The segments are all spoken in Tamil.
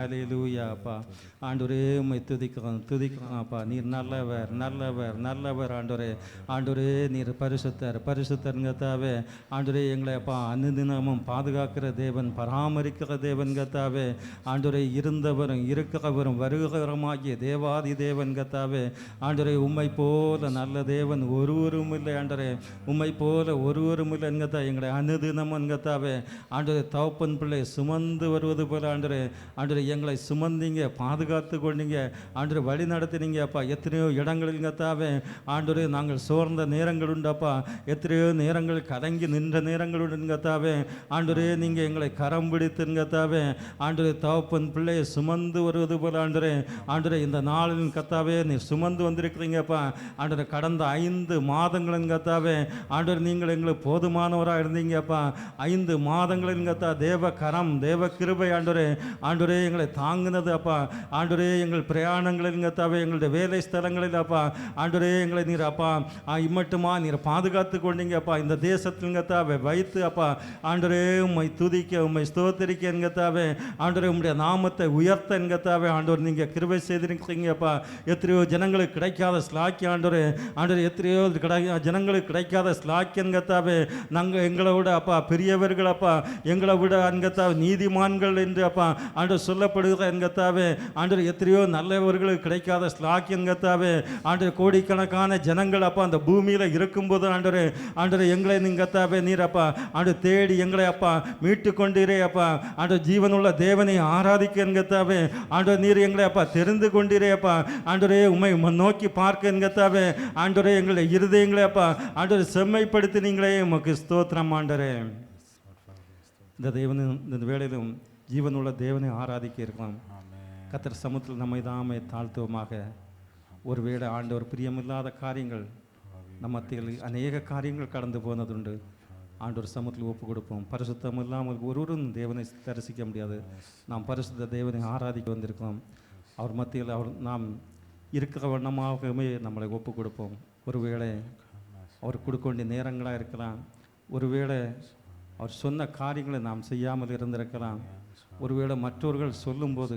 அல்லேலூயா அப்பா. ஆண்டவரே உம்மை துதிக்கிறோம் துதிக்கிறோம் அப்பா. நீர் நல்லவர் நல்லவர் நல்லவர் ஆண்டவரே. ஆண்டவரே நீர் பரிசுத்தர் பரிசுத்தருங்கத்தாவே. ஆண்டவரே எங்களை அப்பா அனுதினமும் பாதுகாக்கிற தேவன் பராமரிக்கிற தேவன் கத்தாவே. ஆண்டவரே இருந்தவரும் இருக்கிறவரும் வருகிறவருமாகிய தேவாதி தேவன் கத்தாவே. ஆண்டவரே உம்மை போல நல்ல தேவன் ஒருவரும் இல்லை ஆண்டவரே. உம்மை போல ஒருவரும் இல்லை என்கத்தா. எங்களை அனுதினம் என்கத்தாவே. ஆண்டவரே தகப்பன் பிள்ளை சுமந்து வருவது போல ஆண்டவரே. ஆண்டவரே எங்களை சுமந்தீங்க பாதுகாத்து கொண்டீங்க ஆண்டவரே. வழி நடத்தினீங்க அப்பா. எத்தனையோ இடங்களில் கத்தாவே ஆண்டவரே நாங்கள் சோர்ந்த நேரங்கள் உண்டப்பா. எத்தனையோ நேரங்கள் கலங்கி நின்ற நேரங்கள் உண்டு கத்தாவே. ஆண்டவரே நீங்கள் எங்களை கரம் பிடித்துங்கத்தாவே. ஆண்டவரே தகப்பன் பிள்ளையை சுமந்து வருவது போல ஆண்டவரே. ஆண்டவரே இந்த நாளின் கத்தாவே நீர் சுமந்து வந்திருக்கிறீங்கப்பா. ஆண்டவரே கடந்த 5 மாதங்களின் கத்தாவே ஆண்டவரே நீங்கள் எங்களுக்கு போதுமானவராக இருந்தீங்கப்பா. 5 மாதங்களின் கத்தா தேவ கரம் தேவ கிருபை ஆண்டவரே. ஆண்டவரே எங்களை தாங்கினது அப்பா. ஆண்டவரே எங்கள் பிரயாணங்களில் கத்தாவே எங்களுடைய வேலை ஸ்தலங்களில் அப்பா. ஆண்டவரே எங்களை நீர் அப்பா இம்மட்டுமா நீர் பாதுகாத்து கொண்டீங்க அப்பா. இந்த தேசத்தில் கத்தாவே வைத்து அப்பா. ஆண்டவரே உம்மை துதிக்க உம்மை ஸ்தோத்திரிக்க என்கத்தாவே. ஆண்டவரே உம்முடைய நாமத்தை உயர்த்த என்கத்தாவே. ஆண்டவர் நீங்கள் கிருபை செய்திருக்கிறீங்கப்பா. எத்தனையோ ஜனங்களுக்கு கிடைக்காத ஸ்லாக்கியம் ஆண்டவரே. ஆண்டவர் எத்தனையோ ஜனங்களுக்கு கிடைக்காத ஸ்லாக்கியம் கத்தாவே. நாங்கள் எங்களை விட அப்பா பெரியவர்கள் அப்பா. எங்களை விட அன்கத்தாவே நீதிமான்கள் என்று அப்பா ஆண்டவர் சொல்லப்படுகிற என்கத்தாவே. ஆண்டவர் எத்தனையோ நல்லவர்களுக்கு கிடைக்காத ஸ்லாக்கியம் கத்தாவே. ஆண்டவர் கோடிக்கணக்கான ஜனங்கள் அப்பா அந்த பூமியில் இருக்கும்போது ஆண்டவரே. ஆண்டவர் எங்களை நீங்கத்தாவே நீர் அப்பா ஆண்டவர் தேடி எங்களை அப்பா மீட்டு கொண்டீரே அப்பா. ஆண்டவர் ஜீவனுள்ள தேவனை ஆராதிக்க என்கத்தாவே. ஆண்டவர் நீர் எங்களை அப்பா தெரிந்து கொண்டீரே அப்பா. ஆண்டவரே உம்மை நோக்கி பார்க்க என்கத்தாவே. ஆண்டவரே எங்களை இருதயங்களே அப்பா ஆண்டவர் செம்மைப்படுத்தினீங்களே உமக்கு ஸ்தோத்திரம் ஆண்டவரே. இந்த தேவனும் இந்த வேளையிலும் ஜீவனுள்ள தேவனை ஆராதிக்க இருக்கலாம். கர்த்தர் சமூகத்தில் நம்மை தாமே தாழ்த்துவமாக. ஒருவேளை ஆண்டவர் பிரியமில்லாத காரியங்கள் நம்ம மத்தியில் அநேக காரியங்கள் கடந்து போனதுண்டு. ஆண்டவர் சமூகத்தில் ஒப்பு கொடுப்போம். பரிசுத்தம் இல்லாமல் ஒருவரும் தேவனை தரிசிக்க முடியாது. நாம் பரிசுத்த தேவனை ஆராதிக்க வந்திருக்கிறோம். அவர் மத்தியில் நாம் இருக்கிற வண்ணமாகவே நம்மளை ஒப்பு கொடுப்போம். ஒருவேளை அவர் கொடுக்க வேண்டிய நேரங்களாக இருக்கலாம். ஒருவேளை அவர் சொன்ன காரியங்களை நாம் செய்யாமல் இருந்திருக்கலாம். ஒருவேளை மற்றவர்கள் சொல்லும்போது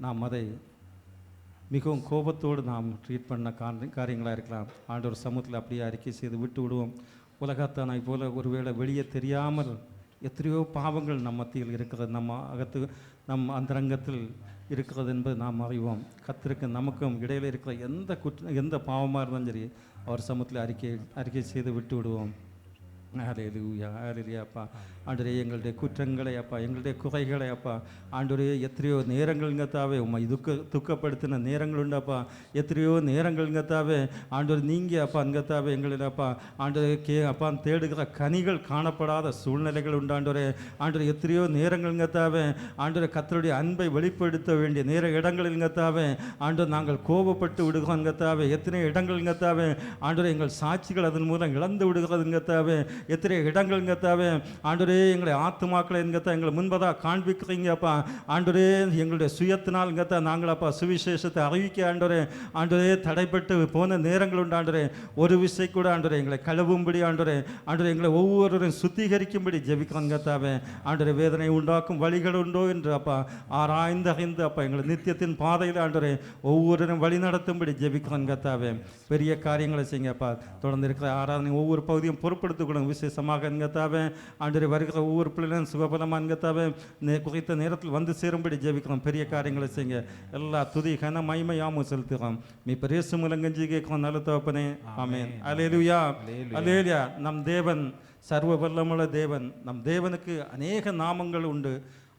நாம் அதை மிகவும் கோபத்தோடு நாம் ட்ரீட் பண்ண காரியங்களாக இருக்கலாம். ஆண்டவர் சமூகத்தில் அப்படியே அறிக்கை செய்து விட்டு விடுவோம். உலகத்தானை போல ஒருவேளை வெளியே தெரியாமல் எத்தனையோ பாவங்கள் நம் மத்தியில் இருக்கிறது. நம் அந்தரங்கத்தில் இருக்கிறது என்பது நாம் அறிவோம். கர்த்தருக்கு நமக்கும் இடையில் இருக்கிற எந்த பாவமாக இருந்தாலும் சரி அவர் சமூகத்தில் அறிக்கை செய்து விட்டு விடுவோம். ஹல்லேலூயா ஹல்லேலூயா அப்பா. ஆண்டவரே எங்களுடைய குற்றங்களை அப்பா எங்களுடைய குறைகளை அப்பா ஆண்டவரே எத்தனையோ நேரங்கள்ங்கத்தாவே உம்மை துக்கப்படுத்தின நேரங்கள் உண்டப்பா. எத்தனையோ நேரங்கள்ங்கத்தாவே ஆண்டவர் நீங்கள் அப்பா அங்கத்தாவே எங்களில் அப்பா ஆண்டவரே அப்பா தேடுகிற கனிகள் காணப்படாத சூழ்நிலைகள் உண்டு ஆண்டவரே. ஆண்டவர் எத்தனையோ நேரங்கள்ங்கத்தாவே ஆண்டவரே கர்த்தருடைய அன்பை வெளிப்படுத்த வேண்டிய இடங்கள்ங்கத்தாவே ஆண்டவர் நாங்கள் கோபப்பட்டு விடுகிறோங்கத்தாவே. எத்தனை இடங்கள்ங்கத்தாவே ஆண்டவரே எங்கள் சாட்சிகள் அதன் மூலம் இழந்து விடுகிறதுங்கத்தாவே. எத்தனை இடங்கள்ங்கத்தாவே ஆண்டவரே எங்களை ஆத்துமாக்களை என்கத்தா எங்களை முன்பதாக காண்பிக்கிறீங்கப்பா. ஆண்டவரே எங்களுடைய சுயத்தினால் எங்கத்தா நாங்கள் அப்பா சுவிசேஷத்தை அறிவிக்க ஆண்டவரே ஆண்டவரே தடைப்பட்டு போன நேரங்கள் உண்டு ஆண்டவரே. ஒரு விசை கூட ஆண்டவரே எங்களை கழுவும்படி ஆண்டவரே ஆண்டவரே எங்களை ஒவ்வொருவரும் சுத்திகரிக்கும்படி ஜெபிக்கிறோங்கத்தாவே. ஆண்டவரே வேதனை உண்டாக்கும் வழிகள் உண்டோ என்று அப்பா ஆராய்ந்து அறிந்து அப்பா எங்களை நித்தியத்தின் பாதையில் ஆண்டவரே ஒவ்வொருவரும் வழி நடத்தும்படி ஜெபிக்கிறோங்கத்தாவே. பெரிய காரியங்களை செய்யுங்கப்பா. தொடர்ந்து இருக்கிற ஆராதனை ஒவ்வொரு பகுதியும் பொறுப்படுத்திக் விசேஷமாக என்கத்தாவே ஆண்டவரே வருகிற ஒவ்வொரு பிள்ளைகளும் சுகபலமாக என்கத்தாவே குறித்த நேரத்தில் வந்து சேரும்படி ஜெபிக்கிறோம். பெரிய காரியங்களை செய்யுங்க. எல்லா துதி கன மகிமையாமும் செலுத்துகிறோம். மீ பெரிய முழங்கஞ்சி கேட்கிறோம் நல்ல தகப்பனே. ஆமென். அல்லேலூயா அல்லேலூயா. நம் தேவன் சர்வ வல்லமுள்ள தேவன். நம் தேவனுக்கு அநேக நாமங்கள் உண்டு.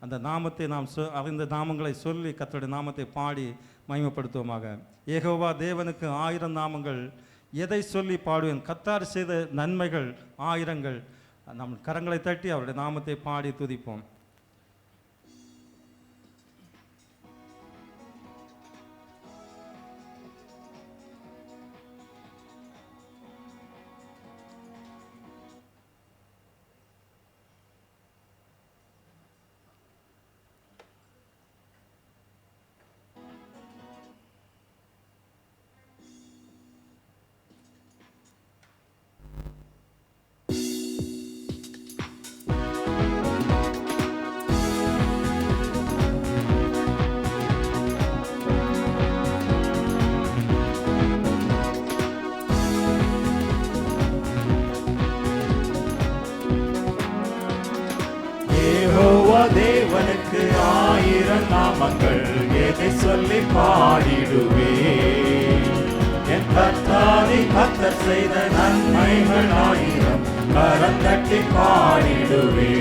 அந்த நாமத்தை நாம் அறிந்த நாமங்களை சொல்லி கர்த்தருடைய நாமத்தை பாடி மகிமைப்படுத்துவோமாக. யெகோவா தேவனுக்கு 1000 நாமங்கள். எதை சொல்லி பாடுவேன்? கர்த்தர் செய்த நன்மைகள் 1000கள். நம் கரங்களை தட்டி அவருடைய நாமத்தை பாடி துதிப்போம். தேவனுக்கு ஆயிரம் நாமங்கள், எதை சொல்லி பாடிடுவே. என் கர்த்தாதி கர்த்தர் செய்த நன்மைகள் ஆயிரம், கரம் தட்டி பாடிடுவே.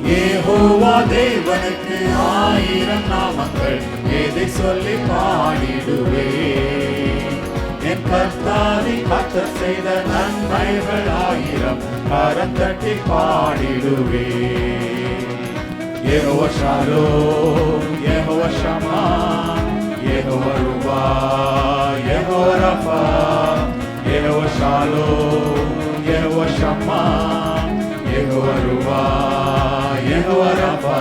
யெகோவா தேவனுக்கு ஆயிரம் நாமங்கள், எதை சொல்லி பாடிடுவே. என் கர்த்தாதி கர்த்தர் செய்த நன்மைகள் ஆயிரம், கரம் தட்டி பாடிடுவே. யெகோவா ஷாலோம், யெகோவா ஷமா, யெகோவா ருவா, யெகோவா ரஃபா. யெகோவா ஷாலோம், யெகோவா ஷமா, யெகோவா ருவா, யெகோவா ரஃபா.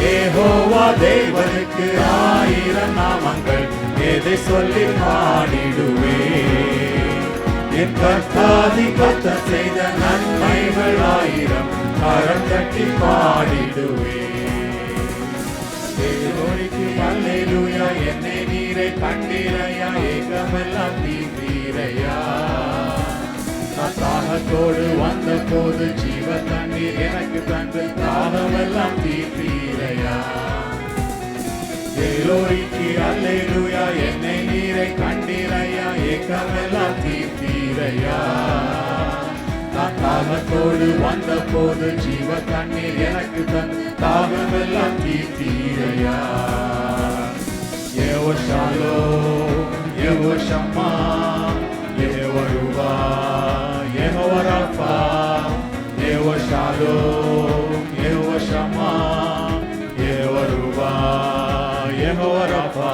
யெகோவா தேவனுக்கு ஆயிரம் நாமங்கள், எதை சொல்லி பாடிடுவே. என் கர்த்தாதி கர்த்தர் செய்த நன்மைகள் ஆயிரம், கரம் தட்டி பாடிடுவே. அல்லேலூயா, என்னை நீரை கண்டீரையா, ஏகமெல்லாம் தீர்த்தீரையா. நான் தாகத்தோடு வந்த போது ஜீவ தண்ணீர் எனக்கு தந்து, தாகமெல்லாம் தீர்த்தீரையா. எல்லோரிக்கு அல்லேலூயா, என்னை நீரை கண்டீரையா, ஏகமெல்லாம் தீர்த்தீரையா. நான் தாகத்தோடு வந்த போது ஜீவ தண்ணீர் எனக்கு தந்து, தாகமெல்லாம் தீர்த்தீரையா. யெகோவா ஷாலோம், யெகோவா ஷம்மா, யெகோவா ருவா, யெகோவா ரஃபா. யெகோவா ஷாலோம், யெகோவா ஷம்மா, யெகோவா ருவா, யெகோவா ரஃபா.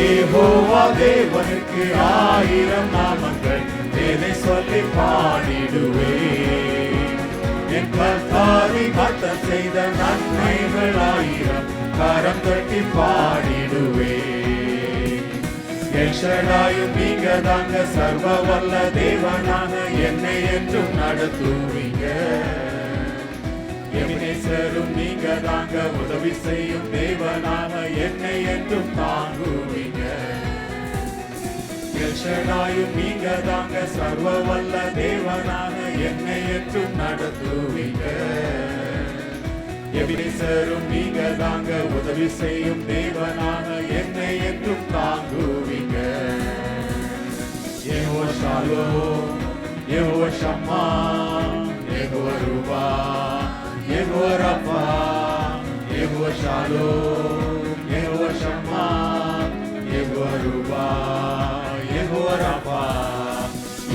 யெகோவா தேவனுக்கு ஆயிரம் நாமங்கள், எதை சொல்லி பாடிடுவே. என் கர்த்தாதி கர்த்தர் செய்த நன்மைகள் ஆயிரம், கரம் தட்டி பாடிடுவே. எல் ஷடாயும் நீங்க தாங்க, சர்வ வல்ல தேவனாக என்னை என்றும் நடத்துவீங்க. எபினேசரும் நீங்க தாங்க, உதவி செய்யும் தேவனாக என்னை என்றும் தாங்குவீங்க. எல் ஷடாயும் நீங்க தாங்க, சர்வ வல்ல தேவனாக என்னை என்றும் நடத்துவீங்க. எபினேசரும் நீங்க தாங்க, உதவி செய்யும் தேவனாக என்னை என்றும் தாங்குவீங்க. யெகோவா ஷாலோம், யெகோவா ஷம்மா, யெகோவா ருவா, யெகோவா ரஃபா. யெகோவா ஷாலோம், யெகோவா ஷம்மா, யெகோவா ருவா, யெகோவா ரஃபா.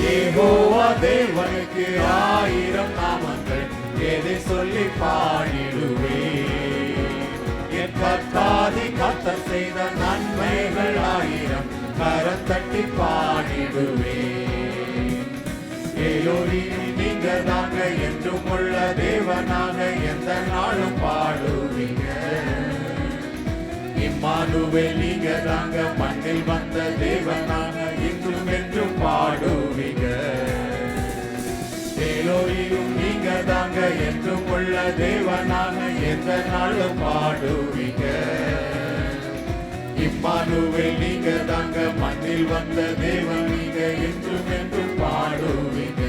யெகோவா தேவனுக்கு ஆயிரம் நாமங்கள், எதை சொல்லி பாடிடுவே. என் கர்த்தாதி கர்த்தர் செய்த நன்மைகள் ஆயிரம், கரம் தட்டி பாடிடுவே. எல்லோரும் நீங்க தாங்க, என்றும் உள்ள தேவனாக எந்த நாளும் பாடுவீங்க. இம்மானுவேல் நீங்க தாங்க, மண்ணில் வந்த தேவனாக இன்றும் என்றும் பாடுவீங்க. எல்லோரும் நீங்க தாங்க, என்றும் உள்ள தேவனாக எந்த நாளும் பாடுவீங்க. இம்மானுவேல் நீங்க தாங்க, மண்ணில் வந்த தேவன் நீங்க என்றும் என்றும் பாடுவீங்க.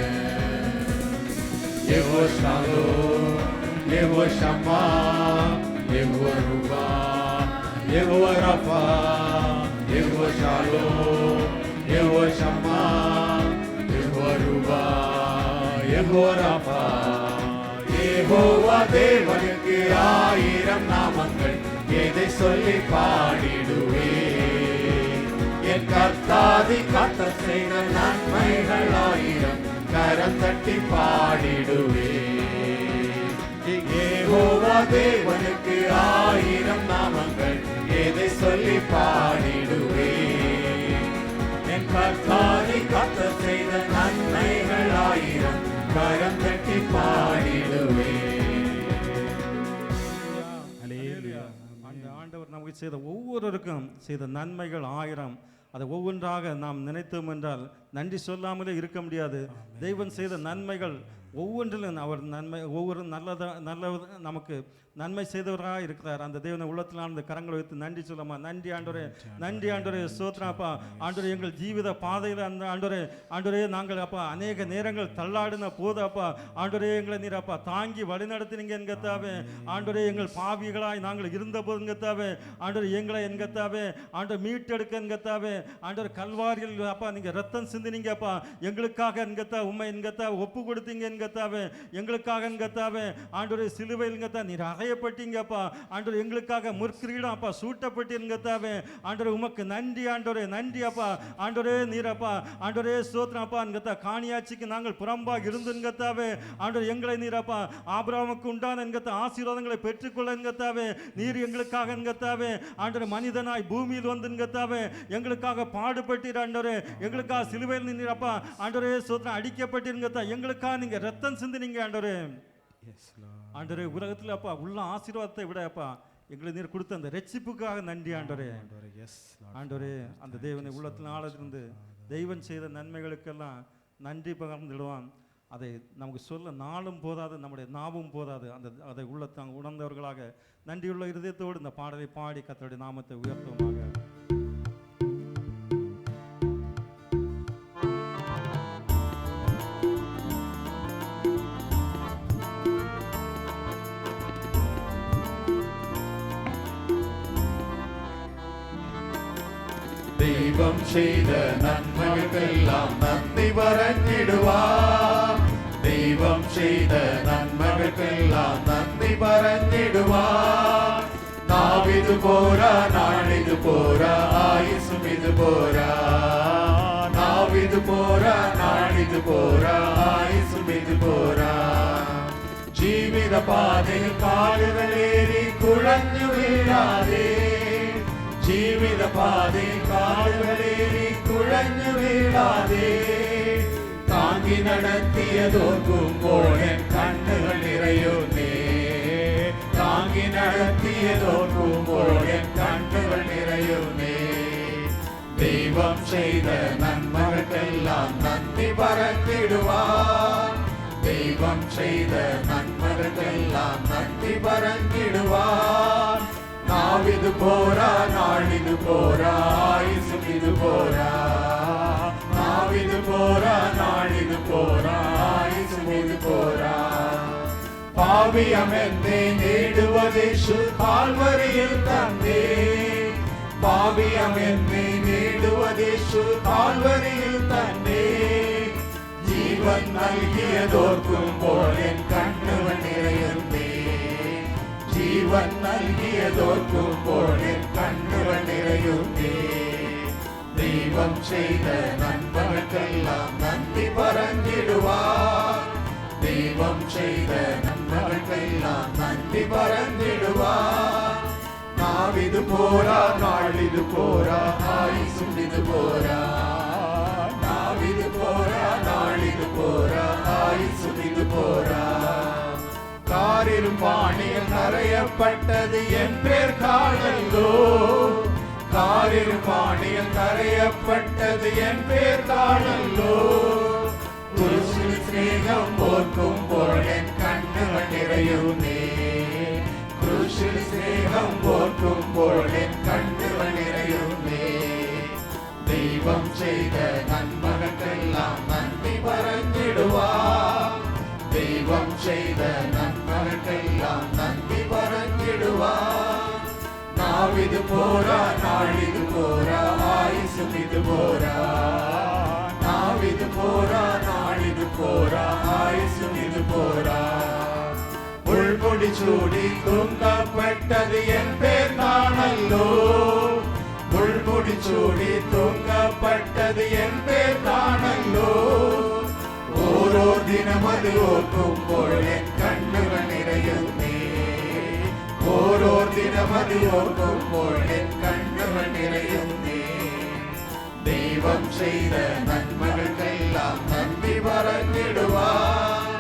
யெகோவா ஷாலோம், யெகோவா ஷம்மா, யெகோவா ருவா, யெகோவா ரஃபா. யெகோவா ஷாலோம், யெகோவா ஷம்மா, யெகோவா ருவா, யெகோவா ரஃபா. யெகோவா தேவனுக்கு ஆயிரம் நாமங்கள், எதை சொல்லி பாடிடுவே. என் கர்த்தாதி கர்த்தர் செய்த நன்மைகள் ஆயிரம், கரம் தட்டி பாடிடுவே. யெகோவா தேவனுக்கு ஆயிரம் நாமங்கள், எதை சொல்லி பாடிடுவே. என் கர்த்தாதி கர்த்தர் செய்த நன்மைகள் ஆயிரம், கரம் தட்டி பாடிடுவே. அந்த ஆண்டவர் நமக்கு செய்த ஒவ்வொருவருக்கும் செய்த நன்மைகள் ஆயிரம், அதை ஒவ்வொன்றாக நாம் நினைத்தோம் என்றால் நன்றி சொல்லாமலே இருக்க முடியாது. தெய்வன் செய்த நன்மைகள் ஒவ்வொன்றிலும் அவர் நன்மை, ஒவ்வொரு நல்ல நமக்கு நன்மை செய்தவராக இருக்கிறார். அந்த தேவனை உள்ளத்தில் ஆழ்ந்த கரங்களை வைத்து நன்றி சொல்லமா. நன்றி ஆண்டவரே, நன்றி ஆண்டவரே, ஸ்தோத்திரம் அப்பா. ஆண்டவரே, எங்கள் ஜீவித பாதையில் அந்த ஆண்டவரே நாங்கள் அப்பா அநேக நேரங்கள் தள்ளாடின போது அப்பா ஆண்டவரே எங்களை நீர் அப்பா தாங்கி வழிநடத்தினீங்க என்கத்தாவே. ஆண்டவரே, எங்கள் பாவிகளாய் நாங்கள் இருந்த போது என்கத்தாவே ஆண்டவரே எங்களை என்கத்தாவே ஆண்டவர் மீட்டெடுக்க என்கத்தாவே ஆண்டவர் கல்வாரியில் அப்பா நீங்க ரத்தம் சிந்தினீங்க அப்பா எங்களுக்காக என்கத்தா உண்மை என்கத்தா ஒப்பு கொடுத்தீங்க என்கத்தாவே எங்களுக்காக என்கத்தாவே ஆண்டவரே சிலுவையில் என்கத்தா நீர் அறையப்பட்டீங்கப்பா ஆண்டவர் எங்களுக்காக முற்கிரீடம் அப்பா சூட்டப்பட்டு என்கத்தாவே ஆண்டவர் உமக்கு நன்றி ஆண்டவரே, நன்றி அப்பா ஆண்டவரே நீரப்பா ஆண்டவரே ஸ்தோத்திரம் அப்பா என்கத்தா காணியாட்சிக்கு நாங்கள் புறம்பாக இருந்து என்கத்தாவே ஆண்டவர் எங்களை நீரப்பா ஆபிரகாமுக்கு உண்டான என்கத்தா ஆசீர்வாதங்களை பெற்றுக்கொள்ள என்கத்தாவே நீர் எங்களுக்காக என்கத்தாவே ஆண்டவர் மனிதனாய் பூமியில் வந்து என்கத்தாவே எங்களுக்காக பாடுபட்டீர் ஆண்டவரே, எங்களுக்காக சிலுவையில் நீரப்பா ஆண்டவரே ஸ்தோத்திரம் அடிக்கப்பட்டிருங்கத்தா எங்களுக்காக நீங்க ரத்தம் சிந்தினீங்க ஆண்டவரே. ஆண்டவரே, உலகத்தில் அப்பா உள்ள ஆசீர்வாதத்தை விட அப்பா எங்களை நீர் கொடுத்த அந்த ரட்சிப்புக்காக நன்றி ஆண்டவரே. ஆண்டவரே, அந்த தேவனை உள்ளத்தில் ஆழத்திலிருந்து தெய்வம் செய்த நன்மைகளுக்கெல்லாம் நன்றி பகிர்ந்துடுவான். அதை நமக்கு சொல்ல நாளும் போதாது, நம்முடைய நாவும் போதாது. அதை உள்ளத்தை உணர்ந்தவர்களாக நன்றியுள்ள இருதயத்தோடு இந்த பாடலை பாடி கர்த்தருடைய நாமத்தை உயர்த்துவோமாக. தெய்வம் செய்த நன்மைகளுக்கெல்லாம் நன்றி பரஞ்சிடுவார். தெய்வம் செய்த நன்மைகளுக்கெல்லாம் நன்றி பரஞ்சிடுவார். நாவிது போரா, நாளிது போரா, ஆயுசும் இது போரா. நாவிது போரா, நாளிது போரா, ஆயுசும் இது போரா. ஜீவித பாதையில் கால்கள் ஏறி குழஞ்சு வீழாதே. ஜீவித பாதையில் கால்கள் ஏறி குழஞ்சு வீழாதே. தாங்கி நடத்தியதோர்க்கும் போல் என் கண்ணுகள் நிறையுமே. தாங்கி நடத்தியதோர்க்கும் போல் என் கண்ணுகள் நிறையுமே. தெய்வம் செய்த நன்மைகளுக்கெல்லாம் நன்றி பரந்திடுவார். தெய்வம் செய்த நன்மைகளுக்கெல்லாம் நன்றி பரந்திடுவார். நாவிது போரா, நாளிது போரா, ஆயுசும் இது போரா. நாவிது போரா, நாளிது போரா, ஆயுசும் இது போரா. பாவியம் என்னை நேடுவதேசு கால்வரியில் தந்தே. பாவியம் என்னை நேடுவதேசு கால்வரியில் தந்தே. ஜீவன் நல்கியதோர்க்கும் போல் என் கண்ணுகள் நிறையுமே. ஜீவன் நல்கியதோர்க்கும் போல் என் கண்ணுகள் நிறையுமே. தெய்வம் செய்த நன்மைகளுக்கெல்லாம் நன்றி பரஞ்சிடுவார். தெய்வம் செய்த நன்மைகளுக்கெல்லாம் நன்றி பரஞ்சிடுவார். நாவிது போரா, நாளிது போரா, ஆயுசும் இது போரா. நாவிது போரா, நாளிது போரா, ஆயுசும் இது போரா. காரிலும் பாணியில் கரையப்பட்டது என் பேர் காணல்லோ. காரிலும் பாணியில் கரையப்பட்டது என் பேர் காணல்லோ. குருசில் சிநேகம் போர்க்கும் போல் என் கண்ணுகள் நிறையுமே. குருசில் சிநேகம் போர்க்கும் போல் என் கண்ணுகள் நிறையுமே. தெய்வம் செய்த நன்மைகளுக்கெல்லாம் நன்றி பரஞ்சிடுவார். தெய்வம் செய்த நன்மைகளுக்கெல்லாம் நன்றி பரஞ்சிடுவார். நாவிது போரா, நாளிது போரா, ஆயுசும் இது போரா. நாவிது போரா, நாளிது போரா, ஆயுசும் இது போரா. உள்முடி சூடி தூங்கப்பட்டது என் பேர் நானல்லோ. உள்முடி சூடி தூங்கப்பட்டது என் பேர் நானல்லோ. ஓரோ தினம் அது ஓர்க்கும் போல் என் கண்ணுகள் நிறையுமே. ஓரோ தினம் அது ஓர்க்கும் போல் என் கண்ணுகள் நிறையுமே. தெய்வம் செய்த நன்மைகளுக்கெல்லாம் நன்றி பரஞ்சிடுவார்.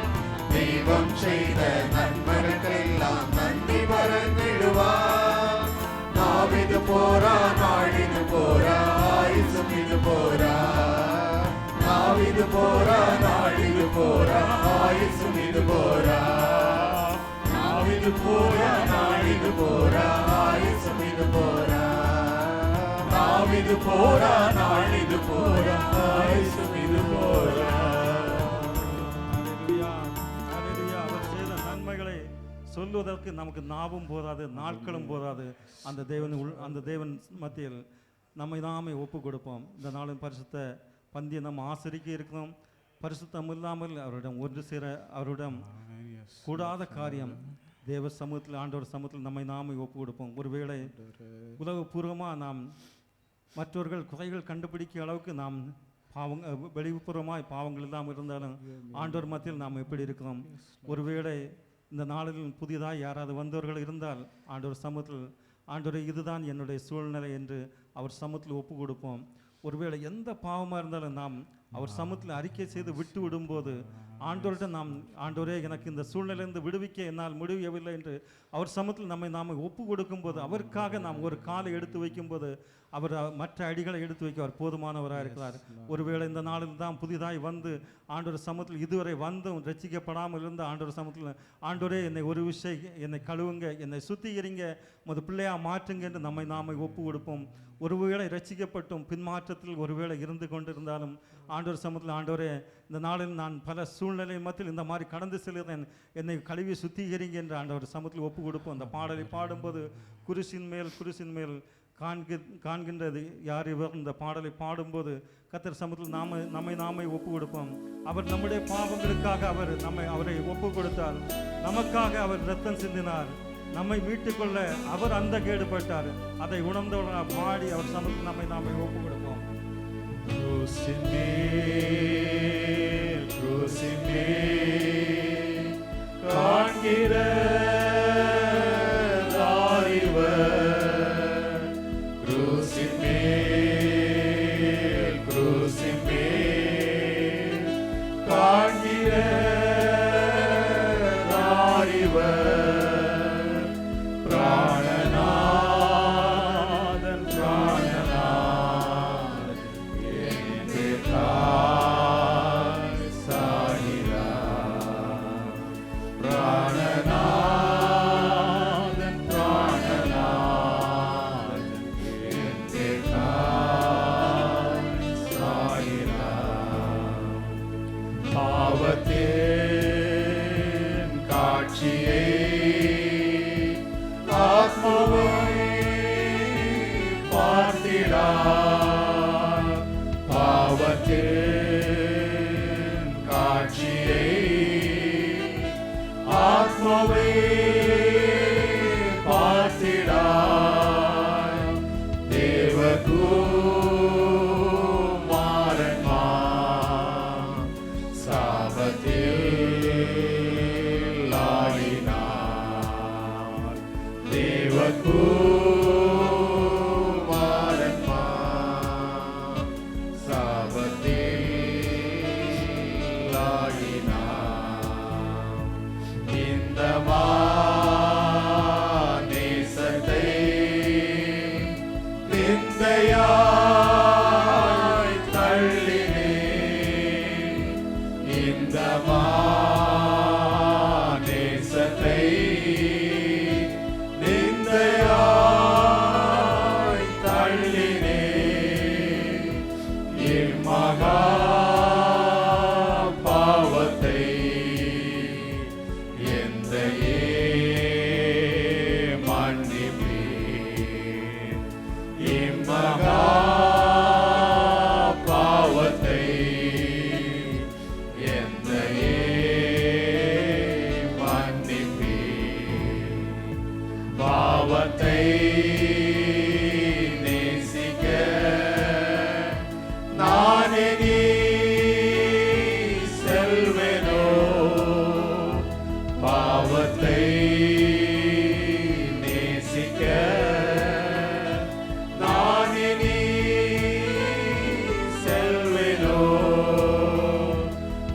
தெய்வம் செய்த நன்மைகளுக்கெல்லாம் நன்றி பரஞ்சிடுவார். நாவிது போரா, நாளிது போரா, ஆயுசும் இது போரா. நாவிது போரா, நாளிது போரா, ஆயுசும் இது போரா. நாவிது இது போரா நாளிது போரா ஆயுசும் இது போரா நாவிது போரா நாளிது போரா ஆயுசும் இது போரா ஹல்லேலூயா, ஹல்லேலூயா. அவர் செய்த நன்மைகளை சொல்வதற்கு நமக்கு நாவும் போதாது, நாட்களும் போதாது. அந்த தேவன் மத்தியில் நம்மை நாமே ஒப்பு கொடுப்போம். இந்த நாளின் பரிசுத்த பந்தியை நம்ம ஆசரிக்க இருக்கிறோம். பரிசுத்தம் இல்லாமல் அவரிடம் ஒன்று சேர அவரிடம் கூடாத காரியம். தேவ சமூகத்தில், ஆண்டவர் சமூகத்தில் நம்மை நாமே ஒப்பு கொடுப்போம். ஒருவேளை உலகபூர்வமாக நாம் மற்றவர்கள் குறைகள் கண்டுபிடிக்க அளவுக்கு நாம் வெளிப்புறமாய் பாவங்கள் இல்லாமல் இருந்தாலும் ஆண்டவர் மத்தியில் நாம் எப்படி இருக்கிறோம்? ஒருவேளை இந்த நாளில் புதிதாக யாராவது வந்தவர்கள் இருந்தால் ஆண்டவர் சமூகத்தில், ஆண்டவரே இதுதான் என்னுடைய சூழ்நிலை என்று அவர் சமூகத்தில் ஒப்பு கொடுப்போம். ஒருவேளை எந்த பாவமாக இருந்தாலும் நாம் அவர் சமூகத்தில் அறிக்கை செய்து விட்டு விடும்போது ஆண்டவர்கிட்ட நாம், ஆண்டவரே எனக்கு இந்த சூழ்நிலையிலிருந்து விடுவிக்க என்னால் முடியவில்லை என்று அவர் சமூகத்தில் நாம் ஒப்பு கொடுக்கும்போது, அவருக்காக நாம் ஒரு காலை எடுத்து வைக்கும்போது அவர் மற்ற அடிகளை எடுத்து வைக்க அவர் போதுமானவராக இருக்கிறார். ஒருவேளை இந்த நாளில் தான் புதிதாய் வந்து ஆண்டவர் சமூகத்தில் இதுவரை வந்தும் ரட்சிக்கப்படாமல் இருந்த ஆண்டவர் சமூகத்தில், ஆண்டவரே என்னை ஒரு விஷயம், என்னை கழுவுங்க, என்னை சுத்திகரிங்க, முத பிள்ளையாக மாற்றுங்க என்று நாமை ஒப்பு கொடுப்போம். ஒருவேளை ரட்சிக்கப்பட்டும் பின்மாற்றத்தில் ஒருவேளை இருந்து கொண்டிருந்தாலும் ஆண்டவர் சமூகத்தில், ஆண்டவரே இந்த நாளில் நான் பல சூழ்நிலை மத்தியில் இந்த மாதிரி கடந்து செல்கிறேன், என்னை கழுவி சுத்திகரிங்க என்று ஆண்டவர் சமூகத்தில் ஒப்பு கொடுப்போம். அந்த பாடலை பாடும்போது குருசின் மேல் காண்கின்றது யார் இவர், இந்த பாடலை பாடும்போது கர்த்தர் சமூகத்தில் நம்மை ஒப்பு கொடுப்போம். அவர் நம்முடைய பாவங்களுக்காக அவரை ஒப்பு கொடுத்தார். நமக்காக அவர் இரத்தம் சிந்தினார். நம்மை மீட்டுக்கொள்ள அவர் அந்த கேடுபட்டார். அதை உணர்ந்தவர்களாக பாடி அவர் சமூகத்தில் நம்மை ஒப்பு கொடுப்போம். காண்கிற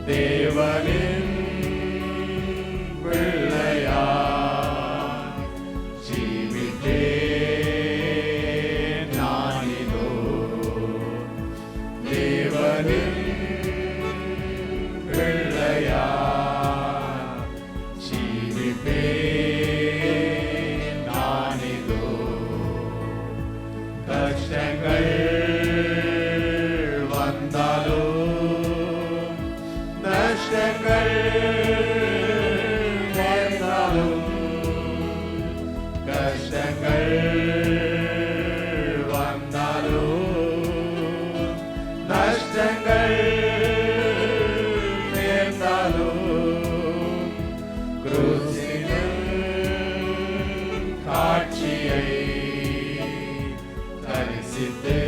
தேவனின் கஷ்டங்கள் வந்தாலும் நஷ்டங்கள் நேர்ந்தாலும் குருசினில் காட்சியை தரிசித்து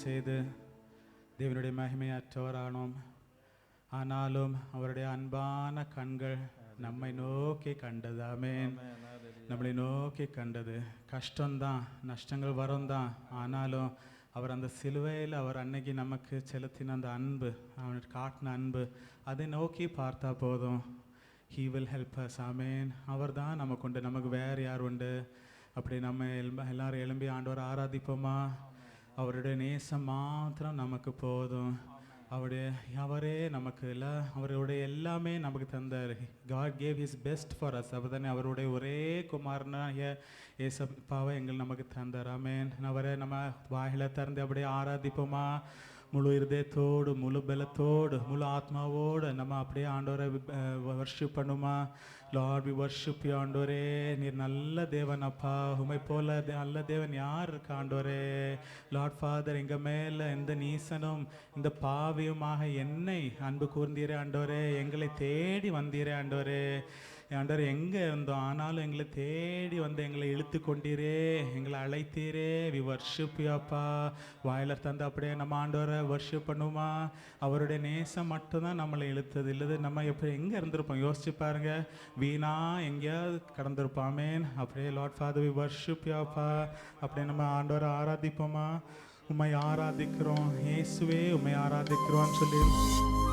செய்து தேவனுடைய மகிமையற்றவரானோம். ஆனாலும் அவருடைய அன்பான கண்கள் நம்மை நோக்கி கண்டது. ஆமென். நம்மளை நோக்கி கண்டது. கஷ்டம்தான், நஷ்டங்கள் வரும் தான். ஆனாலும் அவர் அந்த சிலுவையில் அவர் அன்னைக்கு நமக்கு செலுத்தின அந்த அன்பு, அவனுக்கு காட்டின அன்பு, அதை நோக்கி பார்த்தா போதும். He will help us. ஆமென். அவர் தான் நமக்கு உண்டு, நமக்கு வேறு யார் உண்டு? அப்படி நம்ம எல்லாரும் எழும்பி ஆண்டவரை ஆராதிப்போமா? அவருடைய நேசம் மாத்திரம் நமக்கு போதும். அவரே நமக்கு இல்லை, அவருடைய எல்லாமே நமக்கு தந்தார். God gave his best for us. அப்பதானே அவருடைய ஒரே குமாரனாகிய ஏசப்பாவை நமக்கு தந்தார். ஆமென். அவரை நம்ம வாயில திறந்து அப்படியே ஆராதிப்போமா? முழு இருதயத்தோடு, முழு பலத்தோடு, முழு ஆத்மாவோடு நம்ம அப்படியே ஆண்டவரை வர்ஷிப் பண்ணுமா? லார்ட், வி வர்ஷிப் யூ ஆண்டவரே. நீர் நல்ல தேவன் அப்பா. உமை போல நல்ல தேவன் யார் இருக்கா ஆண்டவரே? லார்ட் ஃபாதர், எங்கள் மேலே எந்த நீசனும் இந்த பாவியுமாக என்னை அன்பு கூர்ந்தீரே ஆண்டவரே. எங்களை தேடி வந்தீரே ஆண்டவரே. ஆண்டவர் எங்கே இருந்தோம், ஆனாலும் எங்களை தேடி வந்து எங்களை இழுத்து கொண்டீரே, எங்களை அழைத்தீரே. வி வர்ஷிப் யூ அப்பா. வாயில தந்து அப்படியே நம்ம ஆண்டவரை வர்ஷிப் பண்ணுமா? அவருடைய நேசம் மட்டும்தான் நம்மளை இழுத்தது. இல்லது நம்ம எப்போ எங்கே இருந்திருப்போம் யோசிச்சு பாருங்க. வீணா எங்கேயாவது கடந்திருப்பாமே. அப்படியே lord father, we worship you அப்பா. அப்படியே நம்ம ஆண்டவரை ஆராதிப்போமா? உம்மை ஆராதிக்கிறோம் இயேசுவே, உம்மை ஆராதிக்கிறோம்னு சொல்லி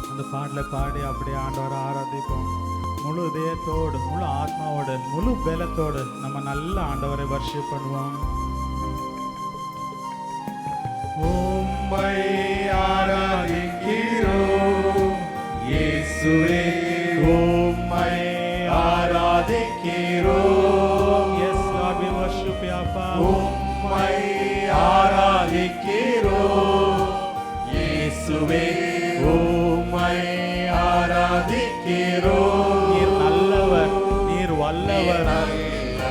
அந்த பாடலை பாடி அப்படியே ஆண்டவரை ஆராதிப்போம். முழு இதயத்தோடு, முழு ஆத்மாவோடு, முழு பலத்தோடு நம்ம நல்ல ஆண்டவரை வர்ஷிப் பண்ணுவோம். உம்மை ஆராதிக்கிறோம் இயேசுவே, உம்மை ஆராதிக்கிறோம். Yes Lord, we worship you Appa. உம்மை ஆராதிக்கிறோம் இயேசுவே, உம்மை ஆராதிக்கிறோம். நீர் நல்லவர், நீர் வல்லவர்,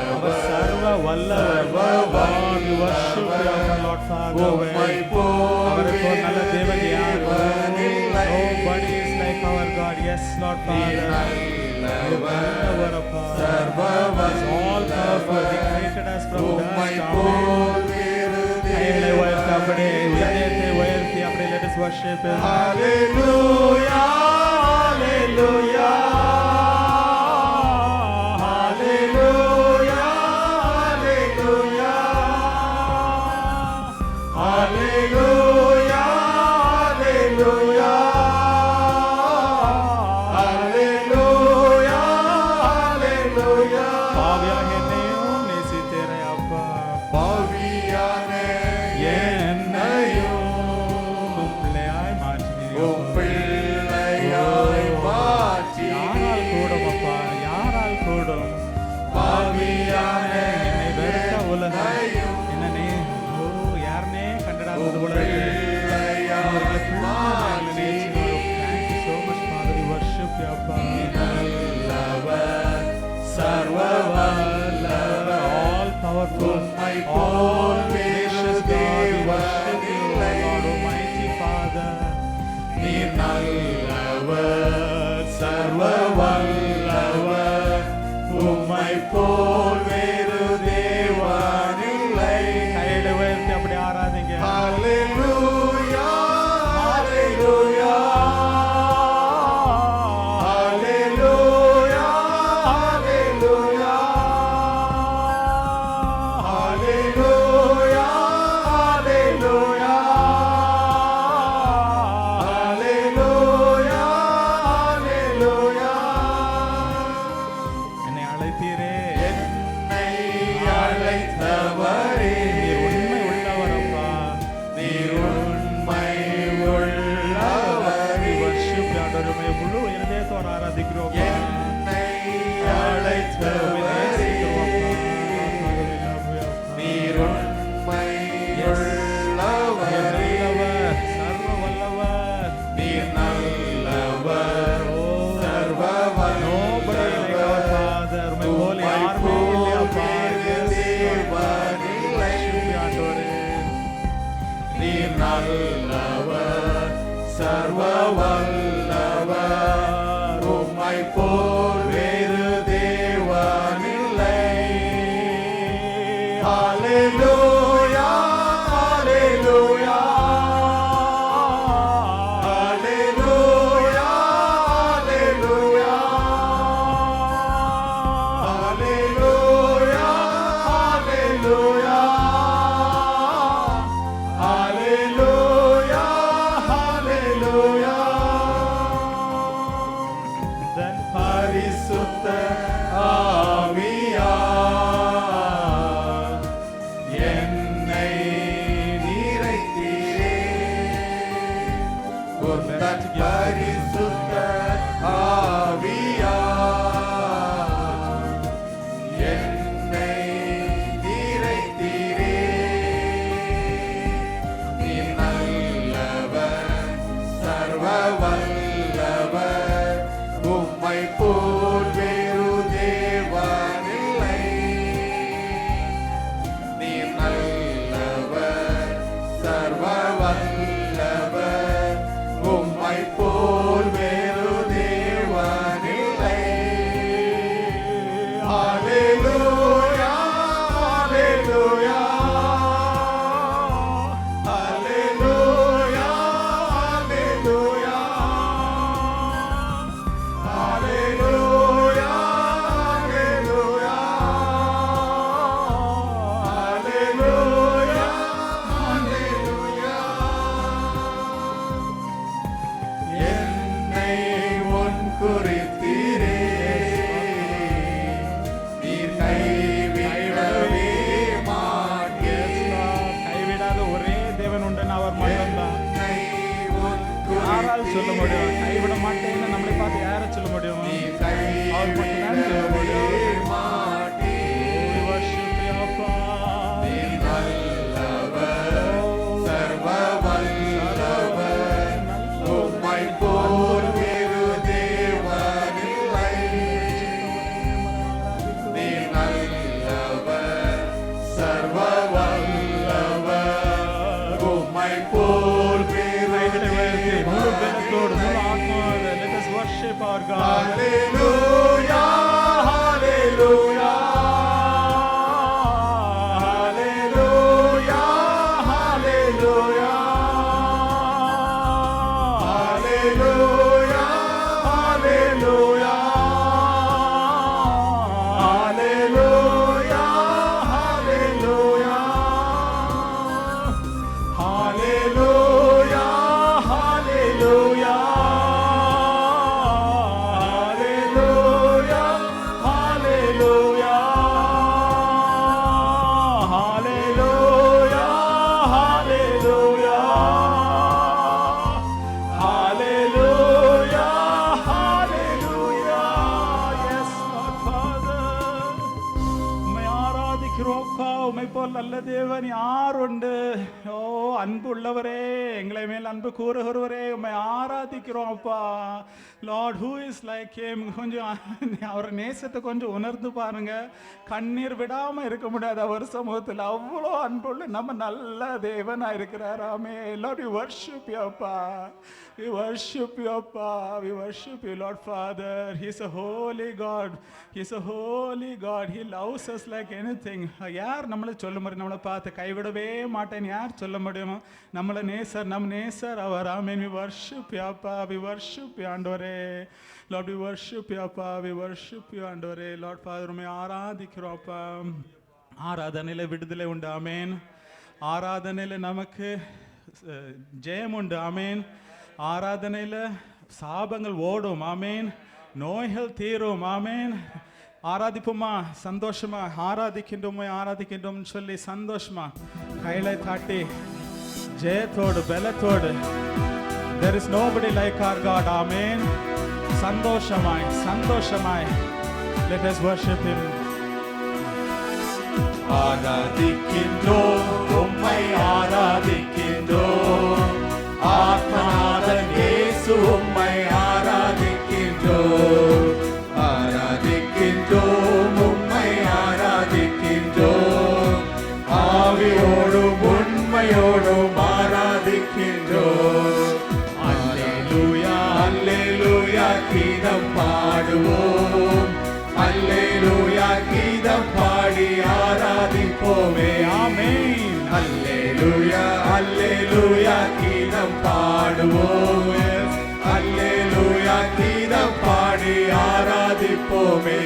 அவர் சர்வ வல்லவர். Lord, we worship you Lord Father. உம்மை போல் அவரை போல் நல்ல தேவன் யார்? Nobody is like our God. Yes Lord Father. வல்லவர் அப்பா. All powerful. He created us from dust. கைகளை உயர்த்தி அப்படியே இதயத்தை உயர்த்தி அப்படியே let us worship him. Hallelujah, hallelujah, hallelujah, hallelujah, hallelujah, Hallelujah, hallelujah. Hallelujah, hallelujah. பாவியாக என்னையும் நேசித்தேரே அப்பா. பாவியான என்னையும் உம் பிள்ளையாய் மாற்றினீர் உம் அப்பா. பிள்ளையாய் யாரால் கூடும் அப்பா, யாரால் கூடும்? பாவியான என்னை வெறுத்த உலகம் என்னை யாருனே கண்டிடாதது போல இருக்கு. அவர்களை பிள்ளையாக நேசிக்கிறோம். Thank you so much, Father. We worship you, அப்பா. நல்லவர், சர்வ வல்லவர், All powerful, உம்மை all pole gracious God, we worship you, Lord Almighty Father. நீர் நல்லவர், சர்வ வல்லவர், உம்மை போல் வேறு தேவனில்லை. கையில உயர்த்தி அப்படி ஆராதிங்க. Hallelujah, hallelujah. Hallelujah, hallelujah. Hallelujah, hallelujah. Hallelujah, hallelujah. என்னை அழைத்தீரே, என்னை அழைத்தவரே, நீர் உண்மை உள்ளவர் அப்பா. நீர் உண்மை உள்ளவரே. We worship you, ஆண்டவரே. உம்மை முழு இருதயத்தோடு ஆராதிக்கிறோம் அப்பா. என்னை உம்மை அழைத்தவரே, நேசிக்கிறோம் அப்பா. Father, we love you, அப்பா. நீர் உண்மை Yes. உள்ளவரே. நல்லவர், சர்வ வல்லவர். நீர் நல்லவர், Oh, சர்வ nobody like our Father. உம்மை போல யாருமே இல்லை அப்பா. Yes, Lord. Worship you, ஆண்டவரே. நீர் நல்லவர், சர்வ வல்லவர், உம்மை போல் வேறு தேவனில்லை. Hallelujah, hallelujah. Hallelujah, hallelujah. Hallelujah, hallelujah. Hallelujah, hallelujah. Then பரிசுத்த ஆவியார் என்னை நிறைத்தீரே. உந்தன் பரிசுத்த ஆவியார் என்னை நிறைத்தீரே. நீர் நல்லவர், சர்வ வல்லவர், உம்மை போல் வேறு தேவனில்லை. நீர் நல்லவர், சர்வ வல்லவர், உம்மை போல் வேறு தேவனில்லை. Hallelujah, hallelujah. Hallelujah, hallelujah. Hallelujah, hallelujah. Hallelujah, hallelujah. என்னை உன் குறித்தீரே, நீர் கைவிடவே மாட்டீர். கைவிடாத ஒரே தேவன் உண்டுன்னு அவர் மட்டும்தான். என்னை உன் யாரால் சொல்ல முடியும்? குறித்தீரே, கைவிட மாட்டேன்னு நம்மளை பார்த்து யாரை சொல்ல முடியும்? நீர் அவர் மட்டும்தான் சொல்ல முடியும். கைவிடவே மாட்டீர். We worship you, அப்பா. நீர் நல்லவர், சர்வ வல்லவர், உம்மை போல் வேறு தேவனில்லை. நீர் நல்லவர், சர்வ வல்லவர், உம்மை போல் வேறு முழு பலத்தோடு, முழு ஆத்மாவோடு, let us worship our God. Hallelujah, hallelujah. Hallelujah, hallelujah. Hallelujah, hallelujah. Hallelujah, hallelujah. தேவன் யார் உண்டு? ஓ அன்பு உள்ளவரே, எங்களை மேல் அன்பு கூறுகிறவரே, உம்மை ஆராதிக்கிறோம் அப்பா. Lord, who is like him? கொஞ்சம் அவர் நேசத்தை கொஞ்சம் உணர்ந்து பாருங்க. கண்ணீர் விடாம இருக்க முடியாது அவர் சமூகத்தில். அவ்வளோ அன்புள்ள நம்ம நல்ல தேவனா இருக்கிறாராமே. லார்ட், we worship you அப்பா. We worship you அப்பா. We worship you Lord Father. He is a holy God. He is a holy God. He loves us like anything. யார் நம்மளை சொல்ல முடியும்? நம்மளை பார்த்து கைவிடவே மாட்டேன் யார் சொல்ல முடியுமோ? நம்மளை நேசர், நம் நேசர் அவர். ஆமென். We worship you அப்பா. We worship you ஆண்டவரே. Lord, we worship you அப்பா. We worship you ஆண்டவரே. Lord Father, உம்மை ஆராதிக்கிறோம் அப்பா. ஆராதனையில விடுதலை உண்டு. ஆமென். ஆராதனையில நமக்கு ஜெயம் உண்டு. ஆமென். ஆராதனையில சாபங்கள் ஓடும். ஆமென். நோய்கள் தீரும். ஆமென். ஆராதிப்போமா? சந்தோஷமா ஆராதிக்கின்றோம், ஆராதிக்கின்றோம் சொல்லி சந்தோஷமா கையில காட்டி ஜெயத்தோடு பலத்தோடு. There is nobody like our God. Amen. சந்தோஷமாய் சந்தோஷமாய் let us worship him. ஆராதிக்கின்றோம், உம்மை ஆராதிக்கின்றோம். ஆத்மநாதன் இயேசு உம்மை ஆராதிக்கின்றோம். ஆராதிக்கின்றோம், உம்மை ஆராதிக்கின்றோம். ஆவியோடும் உண்மையோடும் ஆராதிக்கின்றோம். அல்லேலூயா அல்லேலூயா கீதம் பாடுவோம். அல்லேலூயா கீதம் பாடி ஆராதிப்போமே. ஆமென். அல்லேலூயா அல்லேலூயா கீதம் பாடுவோம். அல்லேலூயா கீதம் பாடி ஆராதிப்போமே.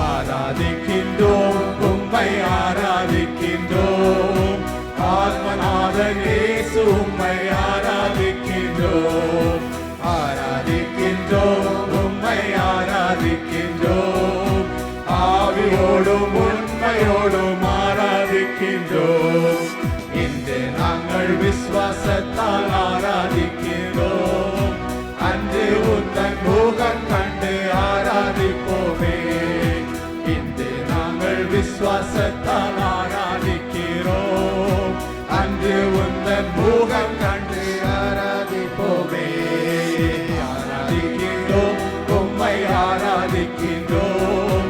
ஆராதிக்கின்றோம், உம்மை ஆராதிக்கின்றோம். ஆத்மநாதன் இயேசு உம்மை ஆராதிக்கின்றோம். ஆராதிக்கின்றோம், உம்மை ஆராதிக்கின்றோம். ஆவியோடும் உண்மையோடும் ஆராதிக்கின்றோம். இன்று நாங்கள் விசுவாசத்தால் ஆராதிக்கிறோம். அன்று உந்தன் முகம் கண்டு ஆராதிப்போமே. இன்று நாங்கள் விசுவாசத்தால் ஆராதிக்கிறோம். அன்று உந்தன் முகம் கண்டு ஆராதிப்போமே. ஆராதிக்கின்றோம், உம்மை ஆராதிக்கின்றோம்.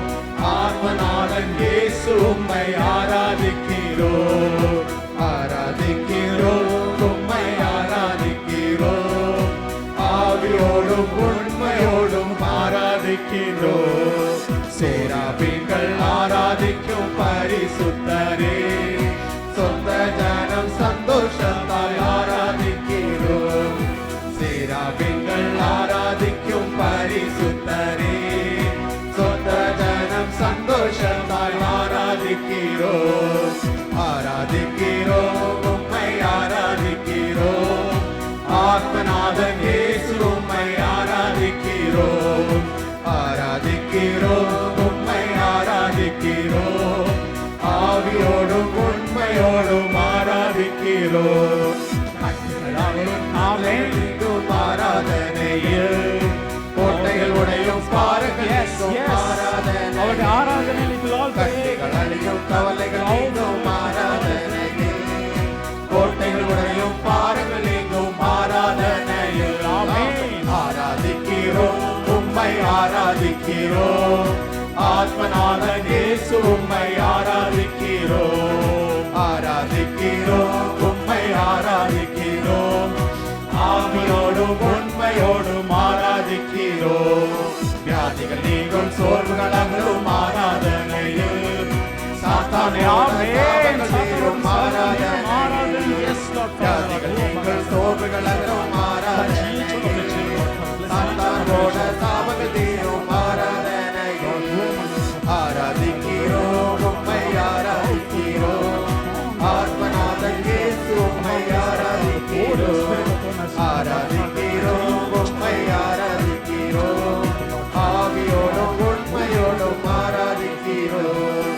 ஆத்மநாதன் இயேசு உம்மை ஆராதிக்கிறோம். ஆராதிக்கிறோம், உம்மை ஆராதிக்கிறோம். ஆவியோடும் உண்மையோடும் ஆராதிக்கிறோம். சேராபீன்கள் ஆராதிக்கும் பரிசுத்தரே, சொந்த ஜனம் சந்தோஷத்தால் ஆராதிக்கிறோம். சேராபீன்கள் ஆராதிக்கும் பரிசுத்தரே, சொந்த ஜனம் சந்தோஷத்தால் ஆராதிக்கிறோம். ஆராதிக்கிறோம், உம்மை ஆராதிக்கிறோம். ஆத்மநாதன் இயேசு உம்மை ஆராதிக்கிறோம். ஆராதிக்கிறோம், உம்மை ஆராதிக்கிறோம். ஆவியோடும் உண்மையோடும் ஆராதிக்கிறோம். ஆமென். ஆராதனையில் கோட்டைகள் உடையும் பாருங்கள் கட்டிகள் அழியும் கவலைகள் நீங்கும் ஆராதனையில். கோட்டைகள் உடையும் பாருங்கள் எங்கும் ஆராதனையில். ஆராதிக்கிறோம், உம்மை ஆராதிக்கிறோம். ஆத்மநாதன் இயேசு உம்மை ஆராதிக்கிறோம். ஆராதிக்கிறோம், உம்மை ஆராதிக்கிறோம். ஆவியோடும் உண்மையோடும் ஆராதிக்கிறோம். வியாதிகள் நீங்கும் சோர்வுகள் அகலும் ஆராதனையில். சாத்தானை ஆமென் ஆராதனையில். வியாதிகள் நீங்கும் சோர்வுகள் அகலும் ஆராதனையில். சாத்தானோட சாபங்கள் தீரும் ஆராதனையில். ஆராதிக்கிறோம், உம்மை ஆராதிக்கிறோம். ஆத்மநாதன் இயேசு உம்மை ஆராதிக்கிறோம். ஆராதிக்கிறோம், உம்மை ஆராதிக்கிறோம். ஆவியோடும் உண்மையோடும் ஆராதிக்கிறோம்.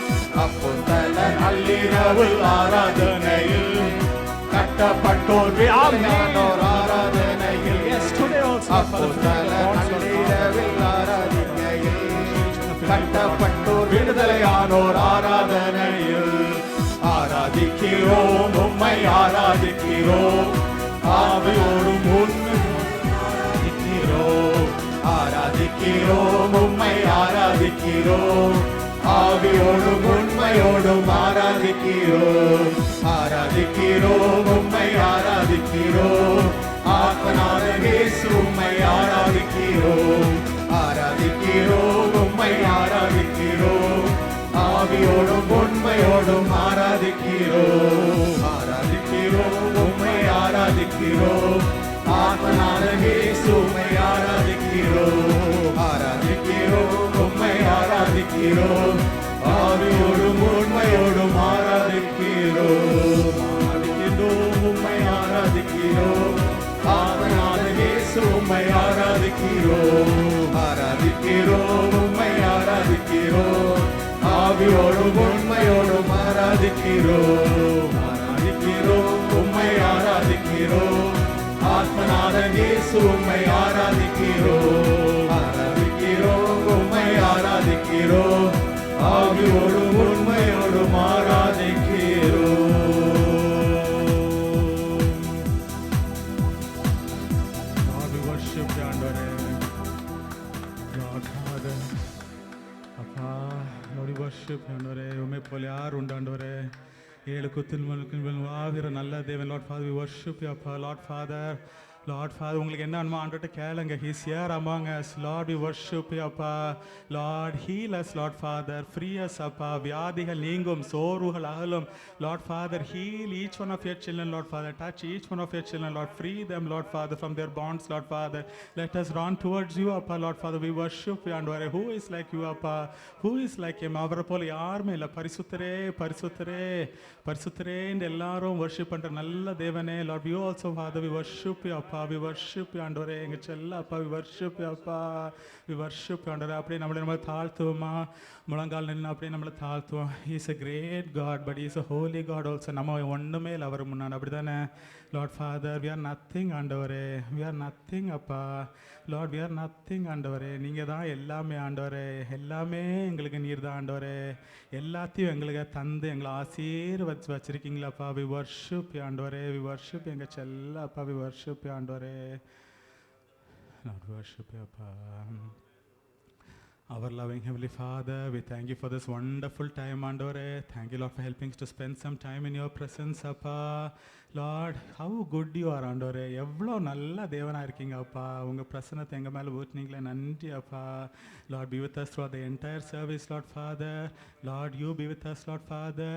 அப்போஸ்தலர் நள்ளிரவில் ஆராதனையில் கட்டப்பட்டோர் வியாதியானோர் ஆராதனையில். அப்போஸ்தலர் நள்ளிரவில் ஆராதிக்கையில் கட்டப்பட்டோர் விடுதலையானோர் ஆராதனையில். ஆராதி ஆராதிக்கிறோம் உம்மை ஆராதிக்கிறோம் ஆவியோடும் ஆராதிக்கிறோம் ஆராதிக்கிறோம் உம்மை ஆராதிக்கிறோம் ஆவியோடும் உண்மையோடும் ஆராதிக்கிறோம் ஆராதிக்கிறோம் உம்மை ஆராதிக்கிறோம் ஆத்மநாதன் இயேசு உம்மை ஆராதிக்கிறோம் ஆராதிக்கிறோம் உம்மை ஆராதிக்கிறோம் ஆவியோடும் உண்மையோடும் ஆராதிக்கிறோம் ஆராதிக்கிறோம் உம்மை ஆராதிக்கிறோம் ஆத்மநாதன் இயேசு உம்மை ஆராதிக்கிறோம் ஆராதிக்கிறோம் உம்மை ஆராதிக்கிறோம் ஆவியோடும் உண்மையோடும் ஆராதிக்கிறோம் ஆராதிக்கிறோம் உம்மை ஆராதிக்கிறோம் ஆத்மநாதன் இயேசு உம்மை ஆராதிக்கிறோம் ஆராதிக்கிறோம் உம்மை ஆராதிக்கிறோம் ஆவியோடும் உண்மையோடும் ஆராதிக்கிறோம் ஆராதிக்கிறோம் உம்மை ஆராதிக்கிறோம் ஆத்மநாதன் இயேசு உம்மை ஆராதிக்கிறோம் ஆராதிக்கிறோம் உம்மை ஆராதிக்கிறோம் ஆவியோடும் உண்மையோடும் ஆராதிக்கிறோம். Lord, we worship you, ஆண்டவரே. Lord, Father, அப்பா, Lord, we worship you, ஆண்டவரே. உம்மை போல யார் உண்டு ஆண்டவரே? ஏழு குத்தில் வாழ்கிற நல்ல தேவன். Lord Father, we worship you, அப்பா. Lord Father, உங்களுக்கு என்ன வேணுமோ ஆண்டவர்கிட்ட கேளுங்க. He's here among us. Lord, we worship you, அப்பா. Lord, heal us, Lord Father. Free us, அப்பா. வியாதிகள் நீங்கும், சோர்வுகள் அகலும். Lord Father, heal each one of your children, Lord Father. Touch each one of your children, Lord. Free them, Lord Father, from their bonds, Lord Father. Let us run towards you, அப்பா. Lord Father, we worship you, ஆண்டவரே. Who is like you, அப்பா? Who is like him? அவரை போல யாருமே இல்லை. பரிசுத்தரே பரிசுத்தரே பரிசுத்தரே என்று எல்லாரும் worship பண்ற நல்ல தேவனே. Lord, we also, Father, we worship you, அப்பா. We worship you, ஆண்டவரே. எங்க செல்ல அப்பா, we worship you, அப்பா. We worship you, ஆண்டவரே. அப்படியே நம்ம தாழ்த்துவோமா? முழங்கால் நின்று அப்படியே நம்மளை தாழ்த்துவோம். He is a great God, but he is a holy God also. நம்ம ஒண்ணுமே இல்லை அவர் முன்னாடி. அப்படிதானே? Lord Father, we are nothing, ஆண்டவரே. We are nothing, அப்பா. Lord, we are nothing, ஆண்டவரே. நீங்க தான் எல்லாமே, ஆண்டவரே. எல்லாமே எங்களுக்கு நீர் தான், ஆண்டவரே. எல்லாத்தையும் எங்களுக்கு தந்து எங்களை ஆசீர்வதிச்சு வச்சிருக்கீங்களாப்பா. We worship you, ஆண்டவரே. We worship you, எங்க செல்ல அப்பா. We worship you, ஆண்டவரே. Lord, worship you, அப்பா. Our loving Heavenly Father, we thank you for this wonderful time, ஆண்டவரே. Thank you, Lord, for helping us to spend some time in your presence, அப்பா. Lord, how good you are, ஆண்டவரே. எவ்வளோ நல்ல தேவனாக இருக்கீங்க, அப்பா. உங்கள் பிரசன்னத்தை எங்கள் மேலே ஊற்றினீங்களே, நன்றி, அப்பா. Lord, be with us throughout the entire service, Lord Father. Lord, you be with us, Lord Father.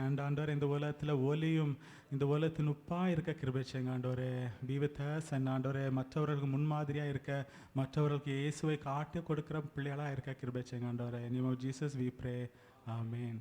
And ஆண்டவரே, இந்த உலகத்தில் ஒலியும் இந்த உலகத்தின் உப்பாக இருக்க கிருபை செய்யுங்க, ஆண்டவரே. Be with us and ஆண்டவரே, மற்றவர்களுக்கு முன்மாதிரியாக இருக்க, மற்றவர்களுக்கு இயேசுவை காட்டி கொடுக்குற பிள்ளைகளாக இருக்க கிருபை செய்யுங்க, ஆண்டவரே. In the name of Jesus we pray. Amen.